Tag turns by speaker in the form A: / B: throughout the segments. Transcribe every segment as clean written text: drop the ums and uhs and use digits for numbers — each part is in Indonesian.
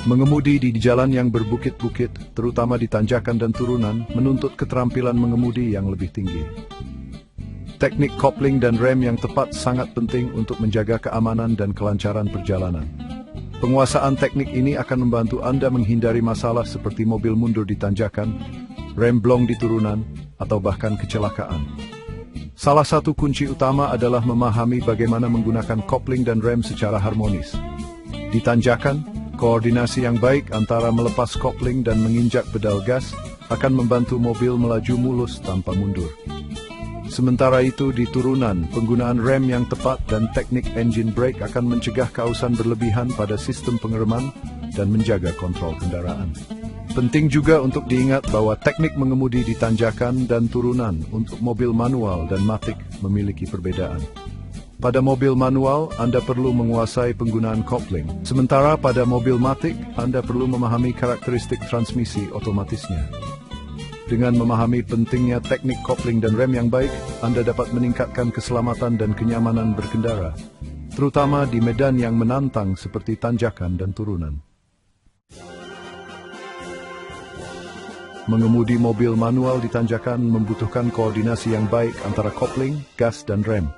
A: Mengemudi di jalan yang berbukit-bukit, terutama di tanjakan dan turunan, menuntut keterampilan mengemudi yang lebih tinggi. Teknik kopling dan rem yang tepat sangat penting untuk menjaga keamanan dan kelancaran perjalanan. Penguasaan teknik ini akan membantu Anda menghindari masalah seperti mobil mundur di tanjakan, rem blong di turunan, atau bahkan kecelakaan. Salah satu kunci utama adalah memahami bagaimana menggunakan kopling dan rem secara harmonis. Di tanjakan, koordinasi yang baik antara melepas kopling dan menginjak pedal gas akan membantu mobil melaju mulus tanpa mundur. Sementara itu di turunan, penggunaan rem yang tepat dan teknik engine brake akan mencegah keausan berlebihan pada sistem pengereman dan menjaga kontrol kendaraan. Penting juga untuk diingat bahwa teknik mengemudi di tanjakan dan turunan untuk mobil manual dan matic memiliki perbedaan. Pada mobil manual, Anda perlu menguasai penggunaan kopling. Sementara pada mobil matic, Anda perlu memahami karakteristik transmisi otomatisnya. Dengan memahami pentingnya teknik kopling dan rem yang baik, Anda dapat meningkatkan keselamatan dan kenyamanan berkendara, terutama di medan yang menantang seperti tanjakan dan turunan. Mengemudi mobil manual di tanjakan membutuhkan koordinasi yang baik antara kopling, gas, dan rem.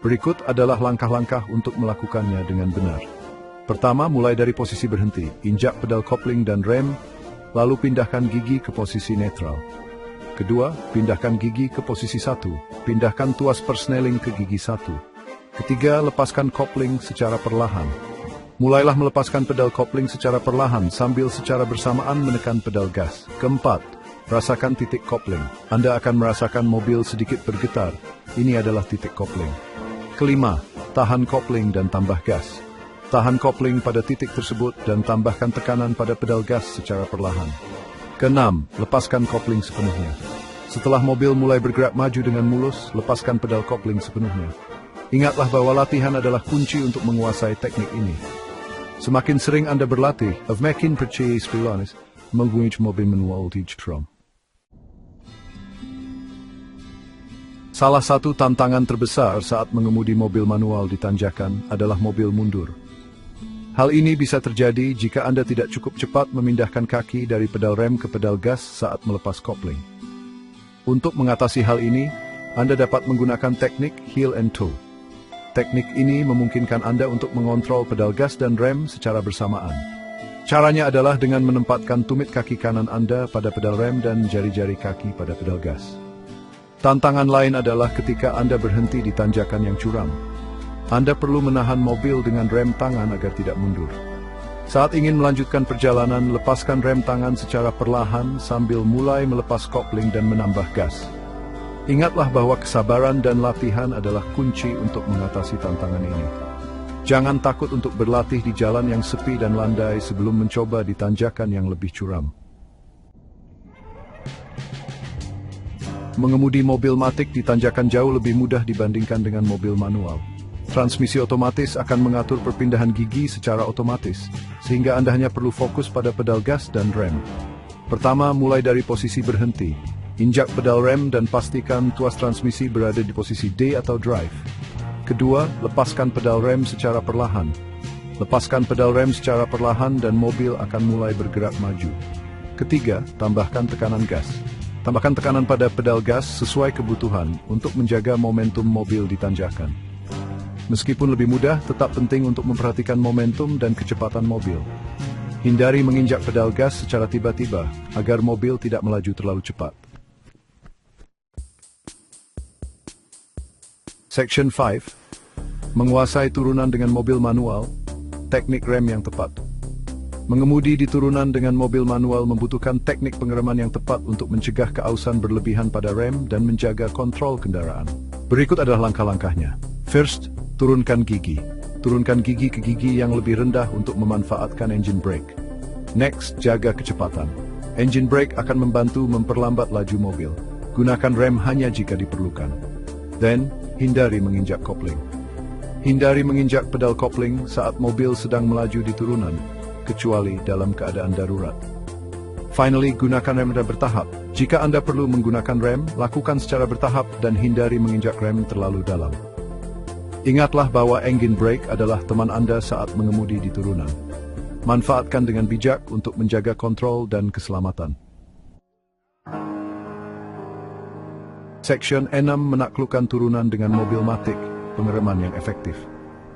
A: Berikut adalah langkah-langkah untuk melakukannya dengan benar. Pertama, mulai dari posisi berhenti, injak pedal kopling dan rem, lalu pindahkan gigi ke posisi netral. Kedua, pindahkan gigi ke posisi 1. Pindahkan tuas persneling ke gigi 1. Ketiga, lepaskan kopling secara perlahan. Mulailah melepaskan pedal kopling secara perlahan sambil secara bersamaan menekan pedal gas. Keempat, rasakan titik kopling. Anda akan merasakan mobil sedikit bergetar. Ini adalah titik kopling. Kelima, tahan kopling dan tambah gas. Tahan kopling pada titik tersebut dan tambahkan tekanan pada pedal gas secara perlahan. Keenam, lepaskan kopling sepenuhnya. Setelah mobil mulai bergerak maju dengan mulus, lepaskan pedal kopling sepenuhnya. Ingatlah bahwa latihan adalah kunci untuk menguasai teknik ini. Semakin sering Anda berlatih, makin percaya diri mengenai mobil manual trom. Salah satu tantangan terbesar saat mengemudi mobil manual di tanjakan adalah mobil mundur. Hal ini bisa terjadi jika Anda tidak cukup cepat memindahkan kaki dari pedal rem ke pedal gas saat melepas kopling. Untuk mengatasi hal ini, Anda dapat menggunakan teknik heel and toe. Teknik ini memungkinkan Anda untuk mengontrol pedal gas dan rem secara bersamaan. Caranya adalah dengan menempatkan tumit kaki kanan Anda pada pedal rem dan jari-jari kaki pada pedal gas. Tantangan lain adalah ketika Anda berhenti di tanjakan yang curam. Anda perlu menahan mobil dengan rem tangan agar tidak mundur. Saat ingin melanjutkan perjalanan, lepaskan rem tangan secara perlahan sambil mulai melepas kopling dan menambah gas. Ingatlah bahwa kesabaran dan latihan adalah kunci untuk mengatasi tantangan ini. Jangan takut untuk berlatih di jalan yang sepi dan landai sebelum mencoba di tanjakan yang lebih curam. Mengemudi mobil matic di tanjakan jauh lebih mudah dibandingkan dengan mobil manual. Transmisi otomatis akan mengatur perpindahan gigi secara otomatis, sehingga Anda hanya perlu fokus pada pedal gas dan rem. Pertama, mulai dari posisi berhenti. Injak pedal rem dan pastikan tuas transmisi berada di posisi D atau drive. Kedua, lepaskan pedal rem secara perlahan. Lepaskan pedal rem secara perlahan dan mobil akan mulai bergerak maju. Ketiga, tambahkan tekanan gas. Tambahkan tekanan pada pedal gas sesuai kebutuhan untuk menjaga momentum mobil di tanjakan. Meskipun lebih mudah, tetap penting untuk memperhatikan momentum dan kecepatan mobil. Hindari menginjak pedal gas secara tiba-tiba, agar mobil tidak melaju terlalu cepat. Section 5. Menguasai turunan dengan mobil manual, teknik rem yang tepat. Mengemudi di turunan dengan mobil manual membutuhkan teknik pengereman yang tepat untuk mencegah keausan berlebihan pada rem dan menjaga kontrol kendaraan. Berikut adalah langkah-langkahnya. First, turunkan gigi. Turunkan gigi ke gigi yang lebih rendah untuk memanfaatkan engine brake. Next, jaga kecepatan. Engine brake akan membantu memperlambat laju mobil. Gunakan rem hanya jika diperlukan. Then, hindari menginjak kopling. Hindari menginjak pedal kopling saat mobil sedang melaju di turunan, kecuali dalam keadaan darurat. Finally, gunakan rem bertahap. Jika Anda perlu menggunakan rem, lakukan secara bertahap dan hindari menginjak rem terlalu dalam. Ingatlah bahwa engine brake adalah teman Anda saat mengemudi di turunan. Manfaatkan dengan bijak untuk menjaga kontrol dan keselamatan. Section 6 menaklukkan turunan dengan mobil matic, pengereman yang efektif.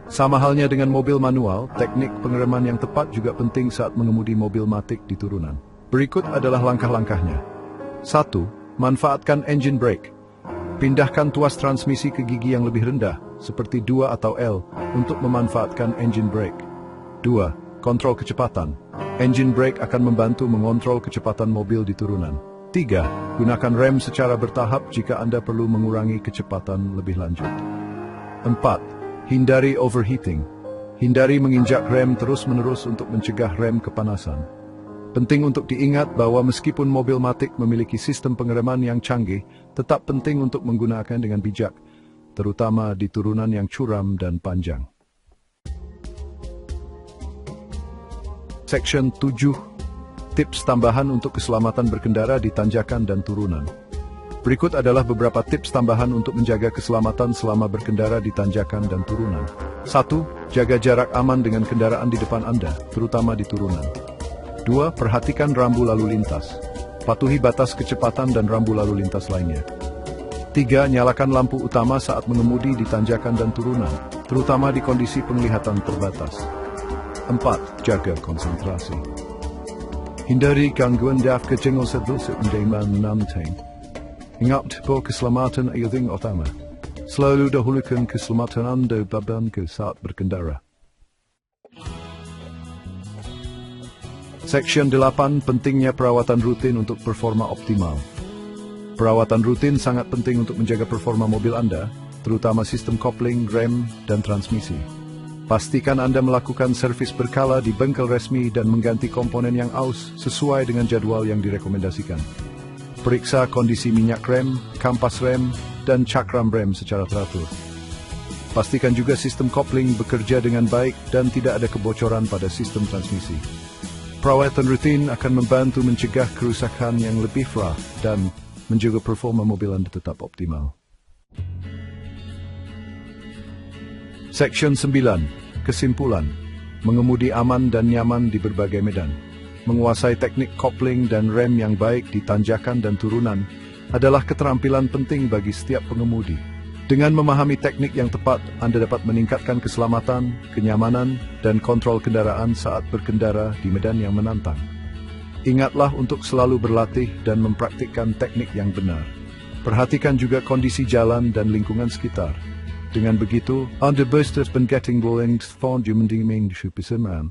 A: Sama halnya dengan mobil manual, teknik pengereman yang tepat juga penting saat mengemudi mobil matic di turunan. Berikut adalah langkah-langkahnya. 1. Manfaatkan engine brake. Pindahkan tuas transmisi ke gigi yang lebih rendah, seperti 2 atau L, untuk memanfaatkan engine brake. 2. Kontrol kecepatan. Engine brake akan membantu mengontrol kecepatan mobil di turunan. 3. Gunakan rem secara bertahap jika Anda perlu mengurangi kecepatan lebih lanjut. 4. Hindari overheating. Hindari menginjak rem terus-menerus untuk mencegah rem kepanasan. Penting untuk diingat bahwa meskipun mobil matic memiliki sistem pengereman yang canggih, tetap penting untuk menggunakan dengan bijak, terutama di turunan yang curam dan panjang. Section 7. Tips tambahan untuk keselamatan berkendara di tanjakan dan turunan. Berikut adalah beberapa tips tambahan untuk menjaga keselamatan selama berkendara di tanjakan dan turunan. 1. Jaga jarak aman dengan kendaraan di depan Anda, terutama di turunan. 2. Perhatikan rambu lalu lintas. Patuhi batas kecepatan dan rambu lalu lintas lainnya. 3. Nyalakan lampu utama saat mengemudi di tanjakan dan turunan, terutama di kondisi penglihatan terbatas. 4. Jaga konsentrasi. Hindari gangguan dalam kejengkel sedulur menjaman nantain. Ingat bahwa keselamatan adalah utama. Selalu dahulukan keselamatan Anda beban ke saat berkendara. Section 8. Pentingnya perawatan rutin untuk performa optimal. Perawatan rutin sangat penting untuk menjaga performa mobil Anda, terutama sistem kopling, rem, dan transmisi. Pastikan Anda melakukan servis berkala di bengkel resmi dan mengganti komponen yang aus sesuai dengan jadwal yang direkomendasikan. Periksa kondisi minyak rem, kampas rem, dan cakram rem secara teratur. Pastikan juga sistem kopling bekerja dengan baik dan tidak ada kebocoran pada sistem transmisi. Perawatan rutin akan membantu mencegah kerusakan yang lebih parah dan menjaga performa mobil Anda tetap optimal. Section 9. Kesimpulan. Mengemudi aman dan nyaman di berbagai medan. Menguasai teknik kopling dan rem yang baik di tanjakan dan turunan adalah keterampilan penting bagi setiap pengemudi. Dengan memahami teknik yang tepat, Anda dapat meningkatkan keselamatan, kenyamanan, dan kontrol kendaraan saat berkendara di medan yang menantang. Ingatlah untuk selalu berlatih dan mempraktikkan teknik yang benar. Perhatikan juga kondisi jalan dan lingkungan sekitar. Dengan begitu, Anda bersedia getting rolling fond mending superman.